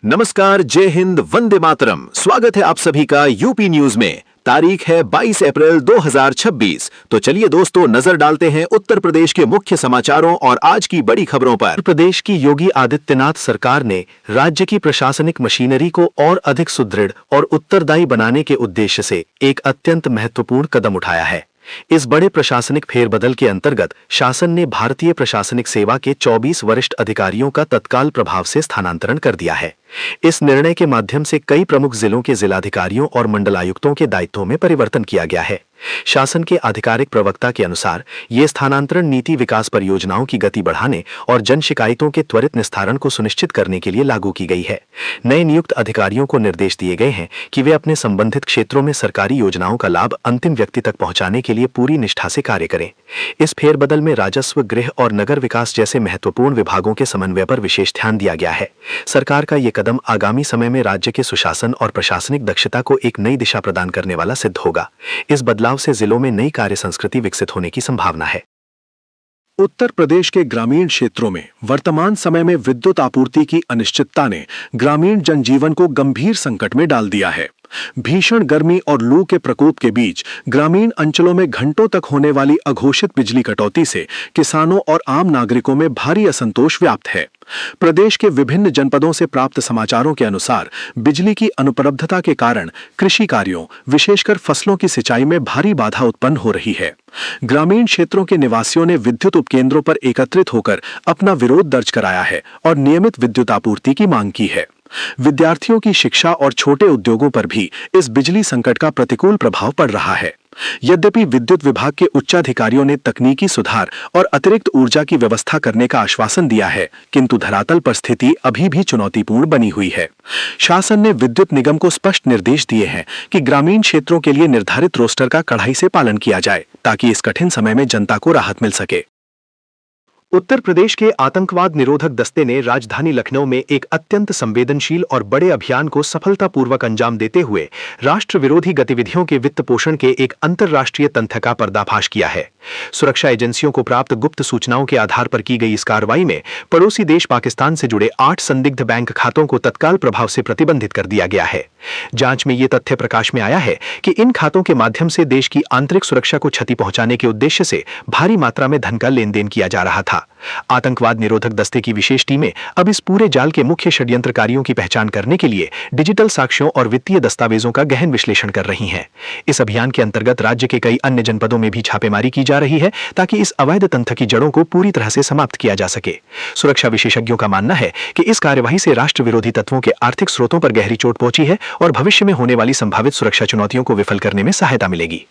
नमस्कार, जय हिंद, वंदे मातरम। स्वागत है आप सभी का यूपी न्यूज में। तारीख है 22 अप्रैल 2026। तो चलिए दोस्तों, नजर डालते हैं उत्तर प्रदेश के मुख्य समाचारों और आज की बड़ी खबरों पर। उत्तर प्रदेश की योगी आदित्यनाथ सरकार ने राज्य की प्रशासनिक मशीनरी को और अधिक सुदृढ़ और उत्तरदायी बनाने के उद्देश्य से एक अत्यंत महत्वपूर्ण कदम उठाया है। इस बड़े प्रशासनिक फेरबदल के अंतर्गत शासन ने भारतीय प्रशासनिक सेवा के 24 वरिष्ठ अधिकारियों का तत्काल प्रभाव से स्थानांतरण कर दिया है। इस निर्णय के माध्यम से कई प्रमुख जिलों के जिलाधिकारियों और मंडलायुक्तों के दायित्वों में परिवर्तन किया गया है। शासन के आधिकारिक प्रवक्ता के अनुसार ये स्थानांतरण नीति विकास परियोजनाओं की गति बढ़ाने और जन शिकायतों के त्वरित निस्तारण को सुनिश्चित करने के लिए लागू की गई है। नए नियुक्त अधिकारियों को निर्देश दिए गए हैं कि वे अपने संबंधित क्षेत्रों में सरकारी योजनाओं का लाभ अंतिम व्यक्ति तक पहुंचाने के लिए पूरी निष्ठा से कार्य करें। इस फेरबदल में राजस्व, गृह और नगर विकास जैसे महत्वपूर्ण विभागों के समन्वय पर विशेष ध्यान दिया गया है। सरकार का ये कदम आगामी समय में राज्य के सुशासन और प्रशासनिक दक्षता को एक नई दिशा प्रदान करने वाला सिद्ध होगा। इस बदलाव से जिलों में नई कार्य संस्कृति विकसित होने की संभावना है। उत्तर प्रदेश के ग्रामीण क्षेत्रों में वर्तमान समय में विद्युत आपूर्ति की अनिश्चितता ने ग्रामीण जनजीवन को गंभीर संकट में डाल दिया है। भीषण गर्मी और लू के प्रकोप के बीच ग्रामीण अंचलों में घंटों तक होने वाली अघोषित बिजली कटौती से किसानों और आम नागरिकों में भारी असंतोष व्याप्त है। प्रदेश के विभिन्न जनपदों से प्राप्त समाचारों के अनुसार बिजली की अनुपलब्धता के कारण कृषि कार्यों, विशेषकर फसलों की सिंचाई में भारी बाधा उत्पन्न हो रही है। ग्रामीण क्षेत्रों के निवासियों ने विद्युत उपकेंद्रों पर एकत्रित होकर अपना विरोध दर्ज कराया है और नियमित विद्युत आपूर्ति की मांग की है। विद्यार्थियों की शिक्षा और छोटे उद्योगों पर भी इस बिजली संकट का प्रतिकूल प्रभाव पड़ रहा है। यद्यपि विद्युत विभाग के उच्चाधिकारियों ने तकनीकी सुधार और अतिरिक्त ऊर्जा की व्यवस्था करने का आश्वासन दिया है, किंतु धरातल पर स्थिति अभी भी चुनौतीपूर्ण बनी हुई है। शासन ने विद्युत निगम को स्पष्ट निर्देश दिए हैं कि ग्रामीण क्षेत्रों के लिए निर्धारित रोस्टर का कड़ाई से पालन किया जाए, ताकि इस कठिन समय में जनता को राहत मिल सके। उत्तर प्रदेश के आतंकवाद निरोधक दस्ते ने राजधानी लखनऊ में एक अत्यंत संवेदनशील और बड़े अभियान को सफलतापूर्वक अंजाम देते हुए राष्ट्र विरोधी गतिविधियों के वित्त पोषण के एक अंतर्राष्ट्रीय तंत्र का पर्दाफाश किया है। सुरक्षा एजेंसियों को प्राप्त गुप्त सूचनाओं के आधार पर की गई इस कार्रवाई में पड़ोसी देश पाकिस्तान से जुड़े 8 संदिग्ध बैंक खातों को तत्काल प्रभाव से प्रतिबंधित कर दिया गया है। जांच में यह तथ्य प्रकाश में आया है कि इन खातों के माध्यम से देश की आंतरिक सुरक्षा को क्षति पहुंचाने के उद्देश्य से भारी मात्रा में धन का लेन देन किया जा रहा था। आतंकवाद निरोधक दस्ते की विशेष टीमें अब इस पूरे जाल के मुख्य षड्यंत्रकारियों की पहचान करने के लिए डिजिटल साक्ष्यों और वित्तीय दस्तावेजों का गहन विश्लेषण कर रही हैं। इस अभियान के अंतर्गत राज्य के कई अन्य जनपदों में भी छापेमारी की जा रही है, ताकि इस अवैध तंत्र की जड़ों को पूरी तरह से समाप्त किया जा सके। सुरक्षा विशेषज्ञों का मानना है कि इस कार्यवाही से राष्ट्र विरोधी तत्वों के आर्थिक स्रोतों पर गहरी चोट पहुंची है और भविष्य में होने वाली संभावित सुरक्षा चुनौतियों को विफल करने में सहायता मिलेगी।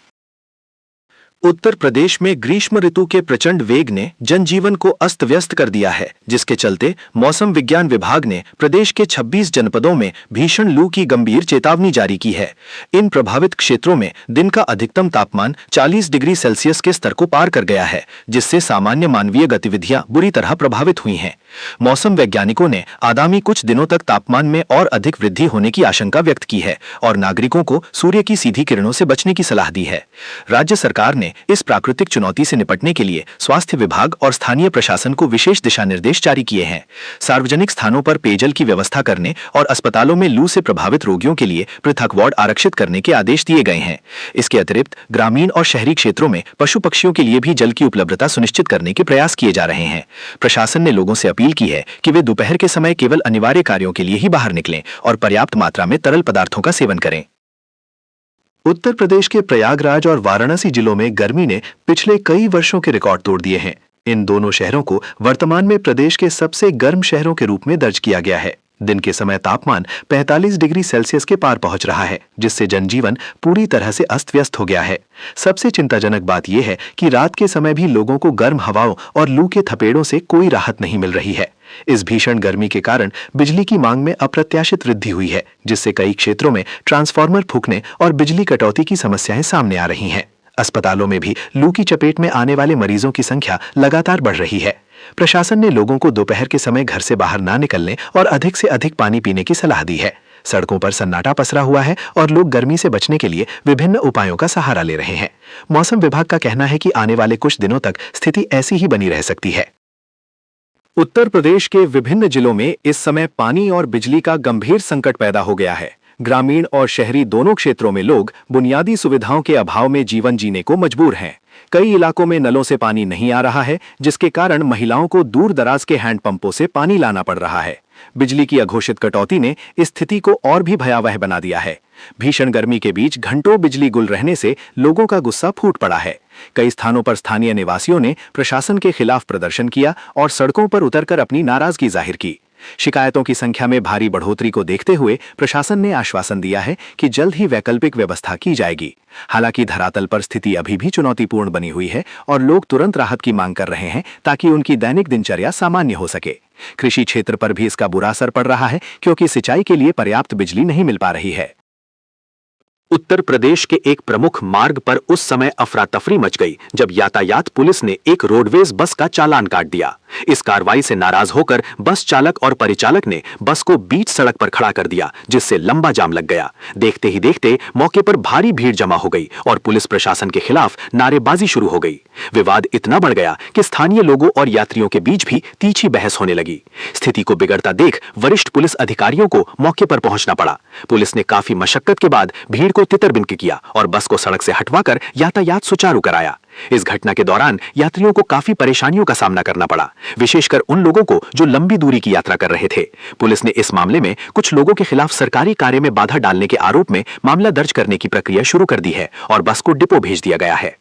उत्तर प्रदेश में ग्रीष्म ऋतु के प्रचंड वेग ने जनजीवन को अस्त व्यस्त कर दिया है, जिसके चलते मौसम विज्ञान विभाग ने प्रदेश के 26 जनपदों में भीषण लू की गंभीर चेतावनी जारी की है। इन प्रभावित क्षेत्रों में दिन का अधिकतम तापमान 40 डिग्री सेल्सियस के स्तर को पार कर गया है, जिससे सामान्य मानवीय गतिविधियां बुरी तरह प्रभावित हुई हैं। मौसम वैज्ञानिकों ने आगामी कुछ दिनों तक तापमान में और अधिक वृद्धि होने की आशंका व्यक्त की है और नागरिकों को सूर्य की सीधी किरणों से बचने की सलाह दी है। राज्य सरकार ने इस प्राकृतिक चुनौती से निपटने के लिए स्वास्थ्य विभाग और स्थानीय प्रशासन को विशेष दिशा निर्देश जारी किए हैं। सार्वजनिक स्थानों पर पेयजल की व्यवस्था करने और अस्पतालों में लू से प्रभावित रोगियों के लिए पृथक वार्ड आरक्षित करने के आदेश दिए गए हैं। इसके अतिरिक्त ग्रामीण और शहरी क्षेत्रों में पशु पक्षियों के लिए भी जल की उपलब्धता सुनिश्चित करने के प्रयास किए जा रहे हैं। प्रशासन ने लोगों से अपील की है कि वे दोपहर के समय केवल अनिवार्य कार्यों के लिए ही बाहर निकलें और पर्याप्त मात्रा में तरल पदार्थों का सेवन करें। उत्तर प्रदेश के प्रयागराज और वाराणसी जिलों में गर्मी ने पिछले कई वर्षों के रिकॉर्ड तोड़ दिए हैं। इन दोनों शहरों को वर्तमान में प्रदेश के सबसे गर्म शहरों के रूप में दर्ज किया गया है। दिन के समय तापमान 45 डिग्री सेल्सियस के पार पहुंच रहा है, जिससे जनजीवन पूरी तरह से अस्त व्यस्त हो गया है। सबसे चिंताजनक बात यह है कि रात के समय भी लोगों को गर्म हवाओं और लू के थपेड़ों से कोई राहत नहीं मिल रही है। इस भीषण गर्मी के कारण बिजली की मांग में अप्रत्याशित वृद्धि हुई है, जिससे कई क्षेत्रों में ट्रांसफार्मर फूंकने और बिजली कटौती की समस्याएं सामने आ रही हैं। अस्पतालों में भी लू की चपेट में आने वाले मरीजों की संख्या लगातार बढ़ रही है। प्रशासन ने लोगों को दोपहर के समय घर से बाहर ना निकलने और अधिक से अधिक पानी पीने की सलाह दी है। सड़कों पर सन्नाटा पसरा हुआ है और लोग गर्मी से बचने के लिए विभिन्न उपायों का सहारा ले रहे हैं। मौसम विभाग का कहना है कि आने वाले कुछ दिनों तक स्थिति ऐसी ही बनी रह सकती है। उत्तर प्रदेश के विभिन्न जिलों में इस समय पानी और बिजली का गंभीर संकट पैदा हो गया है। ग्रामीण और शहरी दोनों क्षेत्रों में लोग बुनियादी सुविधाओं के अभाव में जीवन जीने को मजबूर हैं। कई इलाकों में नलों से पानी नहीं आ रहा है, जिसके कारण महिलाओं को दूर दराज के हैंडपंपों से पानी लाना पड़ रहा है। बिजली की अघोषित कटौती ने इस स्थिति को और भी भयावह बना दिया है। भीषण गर्मी के बीच घंटों बिजली गुल रहने से लोगों का गुस्सा फूट पड़ा है। कई स्थानों पर स्थानीय निवासियों ने प्रशासन के खिलाफ प्रदर्शन किया और सड़कों पर उतरकर अपनी नाराजगी जाहिर की। शिकायतों की संख्या में भारी बढ़ोतरी को देखते हुए प्रशासन ने आश्वासन दिया है कि जल्द ही वैकल्पिक व्यवस्था की जाएगी। हालांकि धरातल पर स्थिति अभी भी चुनौतीपूर्ण बनी हुई है और लोग तुरंत राहत की मांग कर रहे हैं ताकि उनकी दैनिक दिनचर्या सामान्य हो सके। कृषि क्षेत्र पर भी इसका बुरा असर पड़ रहा है, क्योंकि सिंचाई के लिए पर्याप्त बिजली नहीं मिल पा रही है। उत्तर प्रदेश के एक प्रमुख मार्ग पर उस समय अफरा तफरी मच गई जब यातायात पुलिस ने एक रोडवेज बस का चालान काट दिया। इस कार्रवाई से नाराज होकर बस चालक और परिचालक ने बस को बीच सड़क पर खड़ा कर दिया, जिससे लंबा जाम लग गया। देखते ही देखते मौके पर भारी भीड़ जमा हो गई और पुलिस प्रशासन के खिलाफ नारेबाजी शुरू हो गई। विवाद इतना बढ़ गया कि स्थानीय लोगों और यात्रियों के बीच भी तीखी बहस होने लगी। स्थिति को बिगड़ता देख वरिष्ठ पुलिस अधिकारियों को मौके पर पहुंचना पड़ा। पुलिस ने काफी मशक्कत के बाद भीड़ को तितरबिंक किया और बस को सड़क से हटवाकर यातायात सुचारू कराया। इस घटना के दौरान यात्रियों को काफी परेशानियों का सामना करना पड़ा, विशेषकर उन लोगों को जो लंबी दूरी की यात्रा कर रहे थे। पुलिस ने इस मामले में कुछ लोगों के खिलाफ सरकारी कार्य में बाधा डालने के आरोप में मामला दर्ज करने की प्रक्रिया शुरू कर दी है और बस को डिपो भेज दिया गया है।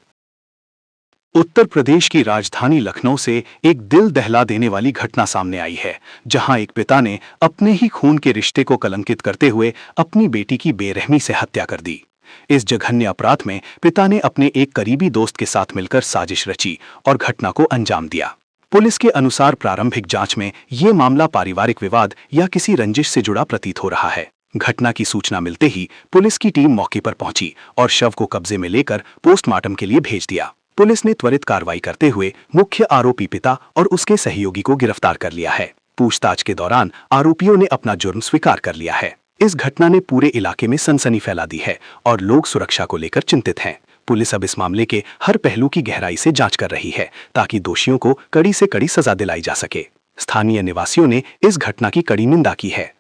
उत्तर प्रदेश की राजधानी लखनऊ से एक दिल दहला देने वाली घटना सामने आई है, जहां एक पिता ने अपने ही खून के रिश्ते को कलंकित करते हुए अपनी बेटी की बेरहमी से हत्या कर दी। इस जघन्य अपराध में पिता ने अपने एक करीबी दोस्त के साथ मिलकर साजिश रची और घटना को अंजाम दिया। पुलिस के अनुसार प्रारंभिक जांच में यह मामला पारिवारिक विवाद या किसी रंजिश से जुड़ा प्रतीत हो रहा है। घटना की सूचना मिलते ही पुलिस की टीम मौके पर पहुंची और शव को कब्जे में लेकर पोस्टमार्टम के लिए भेज दिया। पुलिस ने त्वरित कार्रवाई करते हुए मुख्य आरोपी पिता और उसके सहयोगी को गिरफ्तार कर लिया है। पूछताछ के दौरान आरोपियों ने अपना जुर्म स्वीकार कर लिया है। इस घटना ने पूरे इलाके में सनसनी फैला दी है और लोग सुरक्षा को लेकर चिंतित हैं। पुलिस अब इस मामले के हर पहलू की गहराई से जांच कर रही है ताकि दोषियों को कड़ी से कड़ी सजा दिलाई जा सके। स्थानीय निवासियों ने इस घटना की कड़ी निंदा की है।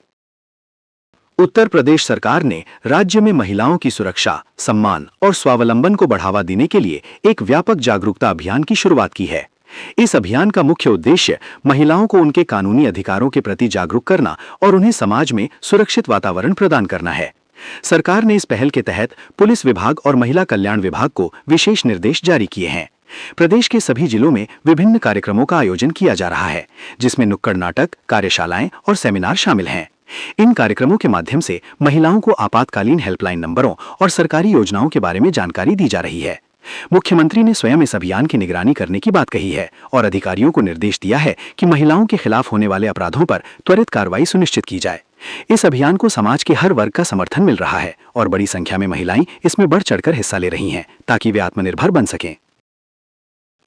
उत्तर प्रदेश सरकार ने राज्य में महिलाओं की सुरक्षा, सम्मान और स्वावलंबन को बढ़ावा देने के लिए एक व्यापक जागरूकता अभियान की शुरुआत की है। इस अभियान का मुख्य उद्देश्य महिलाओं को उनके कानूनी अधिकारों के प्रति जागरूक करना और उन्हें समाज में सुरक्षित वातावरण प्रदान करना है। सरकार ने इस पहल के तहत पुलिस विभाग और महिला कल्याण विभाग को विशेष निर्देश जारी किए हैं। प्रदेश के सभी जिलों में विभिन्न कार्यक्रमों का आयोजन किया जा रहा है, जिसमें नुक्कड़ नाटक, कार्यशालाएं और सेमिनार शामिल हैं। इन कार्यक्रमों के माध्यम से महिलाओं को आपातकालीन हेल्पलाइन नंबरों और सरकारी योजनाओं के बारे में जानकारी दी जा रही है। मुख्यमंत्री ने स्वयं इस अभियान की निगरानी करने की बात कही है और अधिकारियों को निर्देश दिया है कि महिलाओं के खिलाफ होने वाले अपराधों पर त्वरित कार्रवाई सुनिश्चित की जाए। इस अभियान को समाज के हर वर्ग का समर्थन मिल रहा है और बड़ी संख्या में महिलाएं इसमें बढ़ चढ़कर हिस्सा ले रही हैं ताकि वे आत्मनिर्भर बन सकें।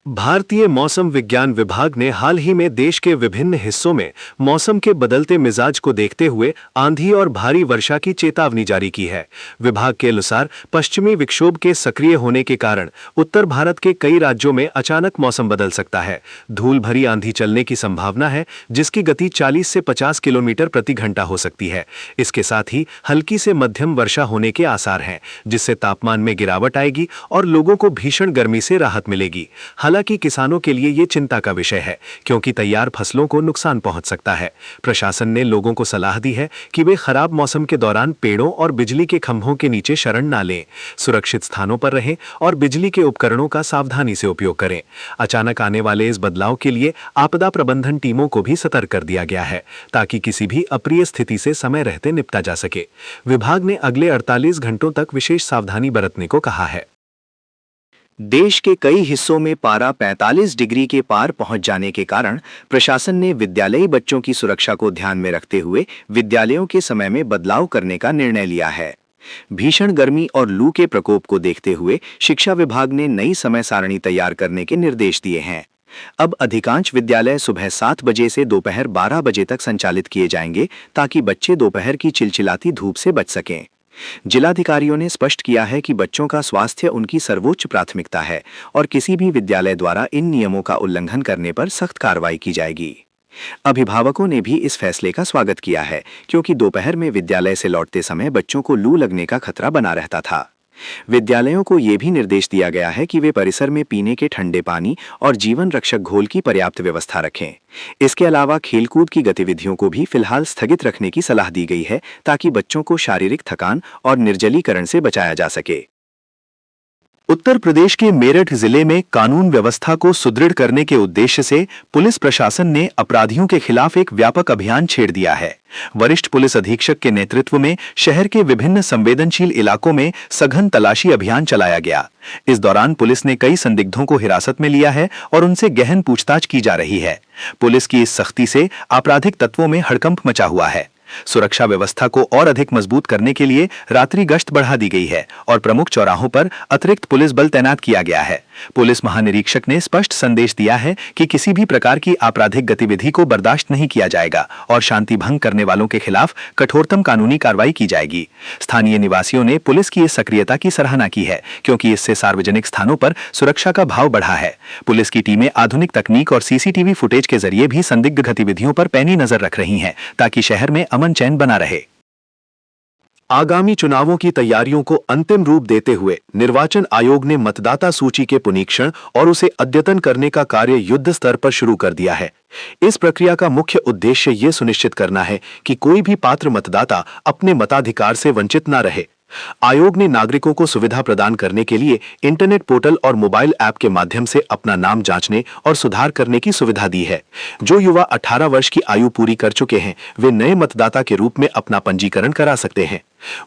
भारतीय मौसम विज्ञान विभाग ने हाल ही में देश के विभिन्न हिस्सों में मौसम के बदलते मिजाज को देखते हुए आंधी और भारी वर्षा की चेतावनी जारी की है। विभाग के अनुसार पश्चिमी विक्षोभ के सक्रिय होने के कारण उत्तर भारत के कई राज्यों में अचानक मौसम बदल सकता है। धूल भरी आंधी चलने की संभावना है, जिसकी गति 40 से 50 किलोमीटर प्रति घंटा हो सकती है। इसके साथ ही हल्की से मध्यम वर्षा होने के आसार हैं, जिससे तापमान में गिरावट आएगी और लोगों को भीषण गर्मी से राहत मिलेगी। हालांकि किसानों के लिए ये चिंता का विषय है, क्योंकि तैयार फसलों को नुकसान पहुंच सकता है। प्रशासन ने लोगों को सलाह दी है कि वे खराब मौसम के दौरान पेड़ों और बिजली के खंभों के नीचे शरण ना लें, सुरक्षित स्थानों पर रहें और बिजली के उपकरणों का सावधानी से उपयोग करें। अचानक आने वाले इस बदलाव के लिए आपदा प्रबंधन टीमों को भी सतर्क कर दिया गया है ताकि किसी भी अप्रिय स्थिति से समय रहते निपटा जा सके। विभाग ने अगले 48 घंटों तक विशेष सावधानी बरतने को कहा है। देश के कई हिस्सों में पारा 45 डिग्री के पार पहुंच जाने के कारण प्रशासन ने विद्यालयी बच्चों की सुरक्षा को ध्यान में रखते हुए विद्यालयों के समय में बदलाव करने का निर्णय लिया है। भीषण गर्मी और लू के प्रकोप को देखते हुए शिक्षा विभाग ने नई समय सारणी तैयार करने के निर्देश दिए हैं। अब अधिकांश विद्यालय सुबह 7 बजे से दोपहर 12 बजे तक संचालित किए जाएंगे ताकि बच्चे दोपहर की चिलचिलाती धूप से बच सकें। जिलाधिकारियों ने स्पष्ट किया है कि बच्चों का स्वास्थ्य उनकी सर्वोच्च प्राथमिकता है और किसी भी विद्यालय द्वारा इन नियमों का उल्लंघन करने पर सख्त कार्रवाई की जाएगी। अभिभावकों ने भी इस फैसले का स्वागत किया है, क्योंकि दोपहर में विद्यालय से लौटते समय बच्चों को लू लगने का खतरा बना रहता था। विद्यालयों को ये भी निर्देश दिया गया है कि वे परिसर में पीने के ठंडे पानी और जीवन रक्षक घोल की पर्याप्त व्यवस्था रखें। इसके अलावा खेलकूद की गतिविधियों को भी फिलहाल स्थगित रखने की सलाह दी गई है, ताकि बच्चों को शारीरिक थकान और निर्जलीकरण से बचाया जा सके। उत्तर प्रदेश के मेरठ जिले में कानून व्यवस्था को सुदृढ़ करने के उद्देश्य से पुलिस प्रशासन ने अपराधियों के खिलाफ एक व्यापक अभियान छेड़ दिया है। वरिष्ठ पुलिस अधीक्षक के नेतृत्व में शहर के विभिन्न संवेदनशील इलाकों में सघन तलाशी अभियान चलाया गया। इस दौरान पुलिस ने कई संदिग्धों को हिरासत में लिया है और उनसे गहन पूछताछ की जा रही है। पुलिस की इस सख्ती से आपराधिक तत्वों में हड़कंप मचा हुआ है। सुरक्षा व्यवस्था को और अधिक मजबूत करने के लिए रात्रि गश्त बढ़ा दी गई है और प्रमुख चौराहों पर अतिरिक्त पुलिस बल तैनात किया गया है। पुलिस महानिरीक्षक ने स्पष्ट संदेश दिया है कि किसी भी प्रकार की आपराधिक गतिविधि को बर्दाश्त नहीं किया जाएगा और शांति भंग करने वालों के खिलाफ कठोरतम कानूनी कार्रवाई की जाएगी। स्थानीय निवासियों ने पुलिस की इस सक्रियता की सराहना की है, क्योंकि इससे सार्वजनिक स्थानों पर सुरक्षा का भाव बढ़ा है। पुलिस की टीमें आधुनिक तकनीक और सीसीटीवी फुटेज के जरिए भी संदिग्ध गतिविधियों पर पैनी नजर रख रही हैं, ताकि शहर में अमन चैन बना रहे। आगामी चुनावों की तैयारियों को अंतिम रूप देते हुए निर्वाचन आयोग ने मतदाता सूची के पुनीक्षण और उसे अद्यतन करने का कार्य युद्ध स्तर पर शुरू कर दिया है। इस प्रक्रिया का मुख्य उद्देश्य ये सुनिश्चित करना है कि कोई भी पात्र मतदाता अपने मताधिकार से वंचित न रहे। आयोग ने नागरिकों को सुविधा प्रदान करने के लिए इंटरनेट पोर्टल और मोबाइल ऐप के माध्यम से अपना नाम जांचने और सुधार करने की सुविधा दी है। जो युवा 18 वर्ष की आयु पूरी कर चुके हैं, वे नए मतदाता के रूप में अपना पंजीकरण करा सकते हैं।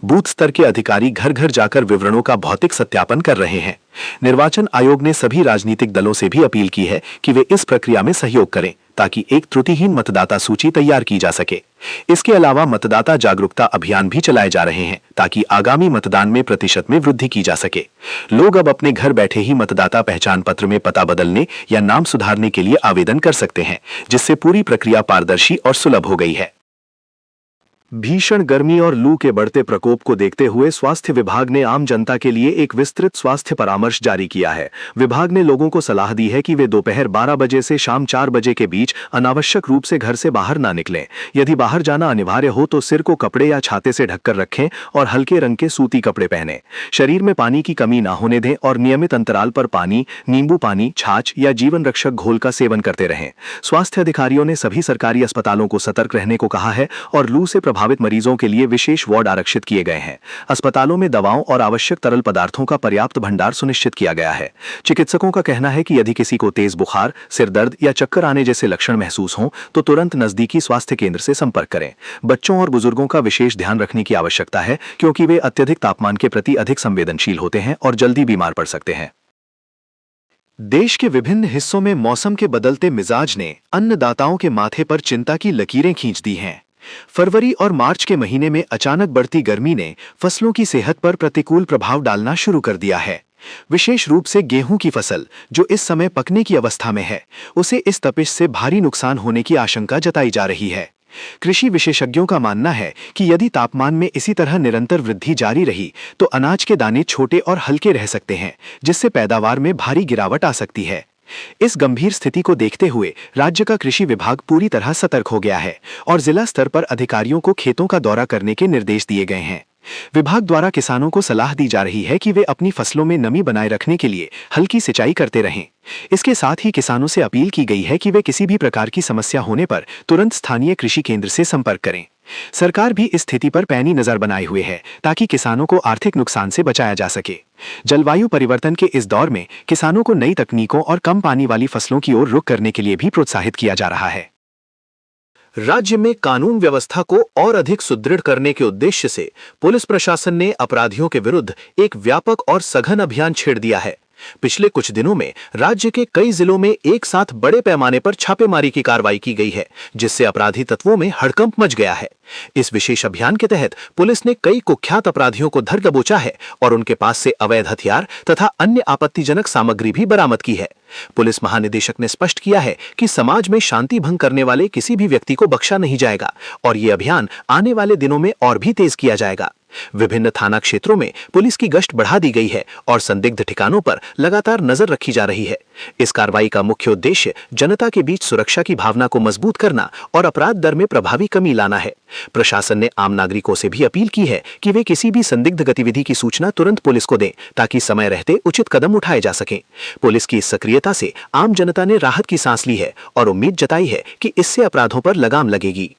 बूथ स्तर के अधिकारी घर घर जाकर विवरणों का भौतिक सत्यापन कर रहे हैं। निर्वाचन आयोग ने सभी राजनीतिक दलों से भी अपील की है कि वे इस प्रक्रिया में सहयोग करें, ताकि एक त्रुटिहीन मतदाता सूची तैयार की जा सके। इसके अलावा मतदाता जागरूकता अभियान भी चलाए जा रहे हैं, ताकि आगामी मतदान में प्रतिशत में वृद्धि की जा सके। लोग अब अपने घर बैठे ही मतदाता पहचान पत्र में पता बदलने या नाम सुधारने के लिए आवेदन कर सकते हैं, जिससे पूरी प्रक्रिया पारदर्शी और सुलभ हो गई है। भीषण गर्मी और लू के बढ़ते प्रकोप को देखते हुए स्वास्थ्य विभाग ने आम जनता के लिए एक विस्तृत स्वास्थ्य परामर्श जारी किया है। विभाग ने लोगों को सलाह दी है कि वे दोपहर 12 बजे से शाम 4 बजे के बीच अनावश्यक रूप से घर से बाहर ना निकलें। यदि बाहर जाना अनिवार्य हो तो सिर को कपड़े या छाते से ढककर रखें और हल्के रंग के सूती कपड़े पहनें। शरीर में पानी की कमी ना होने दें और नियमित अंतराल पर पानी, नींबू पानी, छाछ या जीवन रक्षक घोल का सेवन करते रहें। स्वास्थ्य अधिकारियों ने सभी सरकारी अस्पतालों को सतर्क रहने को कहा है और लू से प्रभावित मरीजों के लिए विशेष वार्ड आरक्षित किए गए हैं। अस्पतालों में दवाओं और आवश्यक तरल पदार्थों का पर्याप्त भंडार सुनिश्चित किया गया है। चिकित्सकों का कहना है कि यदि किसी को तेज बुखार, सिर दर्द या चक्कर आने जैसे लक्षण महसूस हों तो तुरंत नजदीकी स्वास्थ्य केंद्र से संपर्क करें। बच्चों और बुजुर्गों का विशेष ध्यान रखने की आवश्यकता है, क्योंकि वे अत्यधिक तापमान के प्रति अधिक संवेदनशील होते हैं और जल्दी बीमार पड़ सकते हैं। देश के विभिन्न हिस्सों में मौसम के बदलते मिजाज ने अन्नदाताओं के माथे पर चिंता की लकीरें खींच दी हैं। फरवरी और मार्च के महीने में अचानक बढ़ती गर्मी ने फसलों की सेहत पर प्रतिकूल प्रभाव डालना शुरू कर दिया है। विशेष रूप से गेहूं की फसल, जो इस समय पकने की अवस्था में है, उसे इस तपिश से भारी नुकसान होने की आशंका जताई जा रही है। कृषि विशेषज्ञों का मानना है कि यदि तापमान में इसी तरह निरंतर वृद्धि जारी रही तो अनाज के दाने छोटे और हल्के रह सकते हैं, जिससे पैदावार में भारी गिरावट आ सकती है। इस गंभीर स्थिति को देखते हुए राज्य का कृषि विभाग पूरी तरह सतर्क हो गया है और जिला स्तर पर अधिकारियों को खेतों का दौरा करने के निर्देश दिए गए हैं। विभाग द्वारा किसानों को सलाह दी जा रही है कि वे अपनी फसलों में नमी बनाए रखने के लिए हल्की सिंचाई करते रहें। इसके साथ ही किसानों से अपील की गई है कि वे किसी भी प्रकार की समस्या होने पर तुरंत स्थानीय कृषि केंद्र से संपर्क करें। सरकार भी इस स्थिति पर पैनी नजर बनाए हुए है, ताकि किसानों को आर्थिक नुकसान से बचाया जा सके। जलवायु परिवर्तन के इस दौर में किसानों को नई तकनीकों और कम पानी वाली फसलों की ओर रुख करने के लिए भी प्रोत्साहित किया जा रहा है। राज्य में कानून व्यवस्था को और अधिक सुदृढ़ करने के उद्देश्य से पुलिस प्रशासन ने अपराधियों के विरुद्ध एक व्यापक और सघन अभियान छेड़ दिया है। पिछले कुछ दिनों में राज्य के कई जिलों में एक साथ बड़े पैमाने पर छापेमारी की कार्रवाई की गई है, जिससे अपराधी तत्वों में हड़कंप मच गया है। इस विशेष अभियान के तहत पुलिस ने कई कुख्यात अपराधियों को धर दबोचा है और उनके पास से अवैध हथियार तथा अन्य आपत्तिजनक सामग्री भी बरामद की है। पुलिस महानिदेशक ने स्पष्ट किया है कि समाज में शांति भंग करने वाले किसी भी व्यक्ति को बख्शा नहीं जाएगा और ये अभियान आने वाले दिनों में और भी तेज किया जाएगा। विभिन्न थाना क्षेत्रों में पुलिस की गश्त बढ़ा दी गई है और संदिग्ध ठिकानों पर लगातार नजर रखी जा रही है। इस कार्रवाई का मुख्य उद्देश्य जनता के बीच सुरक्षा की भावना को मजबूत करना और अपराध दर में प्रभावी कमी लाना है। प्रशासन ने आम नागरिकों से भी अपील की है कि वे किसी भी संदिग्ध गतिविधि की सूचना तुरंत पुलिस को दें ताकि समय रहते उचित कदम उठाए जा सकें। पुलिस की इस सक्रियता से आम जनता ने राहत की सांस ली है और उम्मीद जताई है कि इससे अपराधों पर लगाम लगेगी।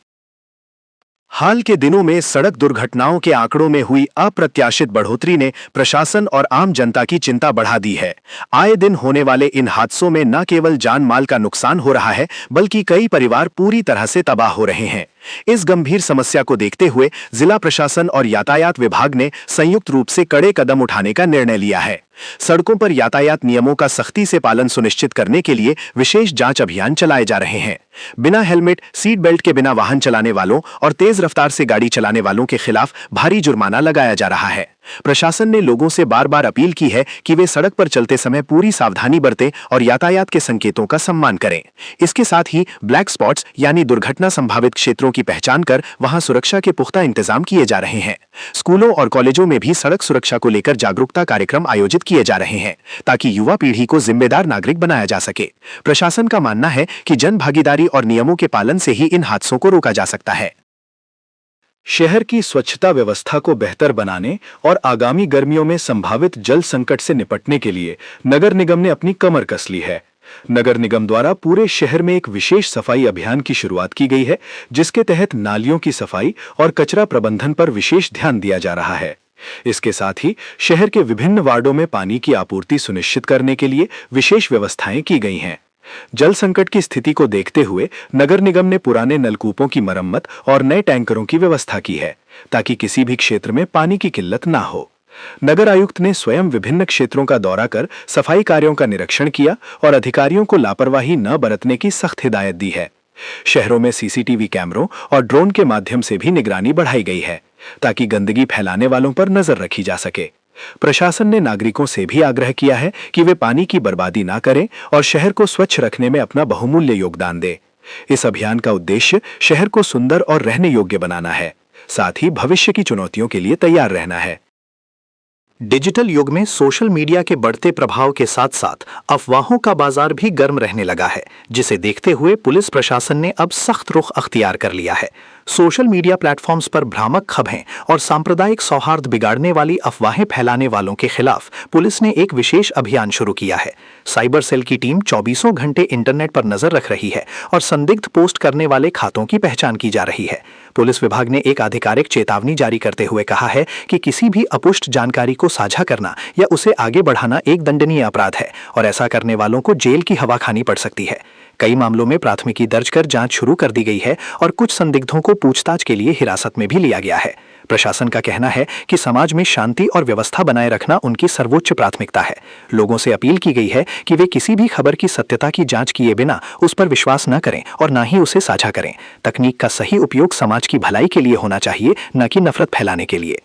हाल के दिनों में सड़क दुर्घटनाओं के आंकड़ों में हुई अप्रत्याशित बढ़ोतरी ने प्रशासन और आम जनता की चिंता बढ़ा दी है। आए दिन होने वाले इन हादसों में न केवल जान माल का नुकसान हो रहा है, बल्कि कई परिवार पूरी तरह से तबाह हो रहे हैं। इस गंभीर समस्या को देखते हुए जिला प्रशासन और यातायात विभाग ने संयुक्त रूप से कड़े कदम उठाने का निर्णय लिया है। सड़कों पर यातायात नियमों का सख्ती से पालन सुनिश्चित करने के लिए विशेष जांच अभियान चलाए जा रहे हैं। बिना हेलमेट, सीट बेल्ट के बिना वाहन चलाने वालों और तेज रफ्तार से गाड़ी चलाने वालों के खिलाफ भारी जुर्माना लगाया जा रहा है। प्रशासन ने लोगों से बार बार अपील की है कि वे सड़क पर चलते समय पूरी सावधानी बरतें और यातायात के संकेतों का सम्मान करें। इसके साथ ही ब्लैक स्पॉट्स यानी दुर्घटना संभावित क्षेत्रों की पहचान कर वहां सुरक्षा के पुख्ता इंतजाम किए जा रहे हैं। स्कूलों और कॉलेजों में भी सड़क सुरक्षा को लेकर जागरूकता कार्यक्रम आयोजित किए जा रहे हैं ताकि युवा पीढ़ी को जिम्मेदार नागरिक बनाया जा सके। प्रशासन का मानना है कि जन भागीदारी और नियमों के पालन से ही इन हादसों को रोका जा सकता है। शहर की स्वच्छता व्यवस्था को बेहतर बनाने और आगामी गर्मियों में संभावित जल संकट से निपटने के लिए नगर निगम ने अपनी कमर कस ली है। नगर निगम द्वारा पूरे शहर में एक विशेष सफाई अभियान की शुरुआत की गई है, जिसके तहत नालियों की सफाई और कचरा प्रबंधन पर विशेष ध्यान दिया जा रहा है। इसके साथ ही शहर के विभिन्न वार्डों में पानी की आपूर्ति सुनिश्चित करने के लिए विशेष व्यवस्थाएं की गई हैं। जल संकट की स्थिति को देखते हुए नगर निगम ने पुराने नलकूपों की मरम्मत और नए टैंकरों की व्यवस्था की है ताकि किसी भी क्षेत्र में पानी की किल्लत ना हो। नगर आयुक्त ने स्वयं विभिन्न क्षेत्रों का दौरा कर सफाई कार्यों का निरीक्षण किया और अधिकारियों को लापरवाही न बरतने की सख्त हिदायत दी है। शहरों में सीसीटीवी कैमरों और ड्रोन के माध्यम से भी निगरानी बढ़ाई गई है ताकि गंदगी फैलाने वालों पर नजर रखी जा सके। प्रशासन ने नागरिकों से भी आग्रह किया है कि वे पानी की बर्बादी ना करें और शहर को स्वच्छ रखने में अपना बहुमूल्य योगदान दें। इस अभियान का उद्देश्य शहर को सुंदर और रहने योग्य बनाना है, साथ ही भविष्य की चुनौतियों के लिए तैयार रहना है। डिजिटल युग में सोशल मीडिया के बढ़ते प्रभाव के साथ साथ अफवाहों का बाजार भी गर्म रहने लगा है, जिसे देखते हुए पुलिस प्रशासन ने अब सख्त रुख अख्तियार कर लिया है। सोशल मीडिया प्लेटफॉर्म्स पर भ्रामक खबरें और सांप्रदायिक सौहार्द बिगाड़ने वाली अफवाहें फैलाने वालों के खिलाफ पुलिस ने एक विशेष अभियान शुरू किया है। साइबर सेल की टीम 24 घंटे इंटरनेट पर नजर रख रही है और संदिग्ध पोस्ट करने वाले खातों की पहचान की जा रही है। पुलिस विभाग ने एक आधिकारिक चेतावनी जारी करते हुए कहा है कि किसी भी अपुष्ट जानकारी को साझा करना या उसे आगे बढ़ाना एक दंडनीय अपराध है और ऐसा करने वालों को जेल की हवा खानी पड़ सकती है। कई मामलों में प्राथमिकी दर्ज कर जांच शुरू कर दी गई है और कुछ संदिग्धों को पूछताछ के लिए हिरासत में भी लिया गया है। प्रशासन का कहना है कि समाज में शांति और व्यवस्था बनाए रखना उनकी सर्वोच्च प्राथमिकता है। लोगों से अपील की गई है कि वे किसी भी खबर की सत्यता की जांच किए बिना उस पर विश्वास न करें और न ही उसे साझा करें। तकनीक का सही उपयोग समाज की भलाई के लिए होना चाहिए, न कि नफरत फैलाने के लिए।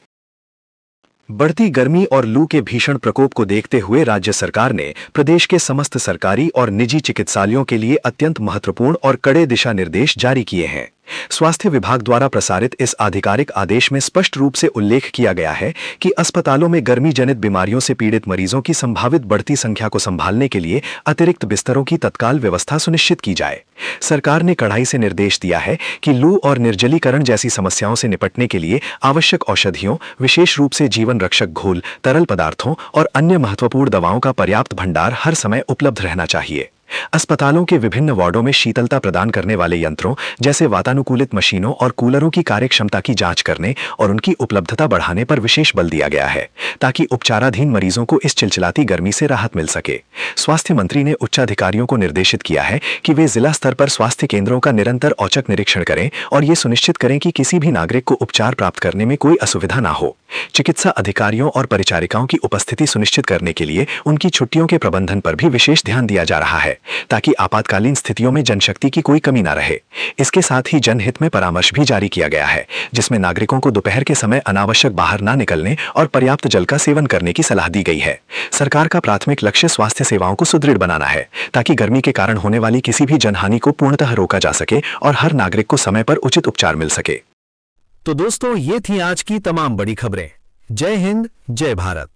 बढ़ती गर्मी और लू के भीषण प्रकोप को देखते हुए राज्य सरकार ने प्रदेश के समस्त सरकारी और निजी चिकित्सालयों के लिए अत्यंत महत्वपूर्ण और कड़े दिशा निर्देश जारी किए हैं। स्वास्थ्य विभाग द्वारा प्रसारित इस आधिकारिक आदेश में स्पष्ट रूप से उल्लेख किया गया है कि अस्पतालों में गर्मी जनित बीमारियों से पीड़ित मरीजों की संभावित बढ़ती संख्या को संभालने के लिए अतिरिक्त बिस्तरों की तत्काल व्यवस्था सुनिश्चित की जाए। सरकार ने कड़ाई से निर्देश दिया है कि लू और निर्जलीकरण जैसी समस्याओं से निपटने के लिए आवश्यक औषधियों, विशेष रूप से जीवन रक्षक घोल, तरल पदार्थों और अन्य महत्वपूर्ण दवाओं का पर्याप्त भंडार हर समय उपलब्ध रहना चाहिए। अस्पतालों के विभिन्न वार्डों में शीतलता प्रदान करने वाले यंत्रों जैसे वातानुकूलित मशीनों और कूलरों की कार्यक्षमता की जांच करने और उनकी उपलब्धता बढ़ाने पर विशेष बल दिया गया है ताकि उपचाराधीन मरीजों को इस चिलचिलाती गर्मी से राहत मिल सके। स्वास्थ्य मंत्री ने उच्चाधिकारियों को निर्देशित किया है कि वे जिला स्तर पर स्वास्थ्य केंद्रों का निरंतर औचक निरीक्षण करें और ये सुनिश्चित करें कि किसी भी नागरिक को उपचार प्राप्त करने में कोई असुविधा न हो। चिकित्सा अधिकारियों और परिचारिकाओं की उपस्थिति सुनिश्चित करने के लिए उनकी छुट्टियों के प्रबंधन पर भी विशेष ध्यान दिया जा रहा है ताकि आपातकालीन स्थितियों में जनशक्ति की कोई कमी न रहे। इसके साथ ही जनहित में परामर्श भी जारी किया गया है, जिसमें नागरिकों को दोपहर के समय अनावश्यक बाहर न निकलने और पर्याप्त जल का सेवन करने की सलाह दी गई है। सरकार का प्राथमिक लक्ष्य स्वास्थ्य सेवाओं को सुदृढ़ बनाना है ताकि गर्मी के कारण होने वाली किसी भी जनहानि को पूर्णतः रोका जा सके और हर नागरिक को समय पर उचित उपचार मिल सके। तो दोस्तों, ये थी आज की तमाम बड़ी खबरें। जय हिंद, जय भारत।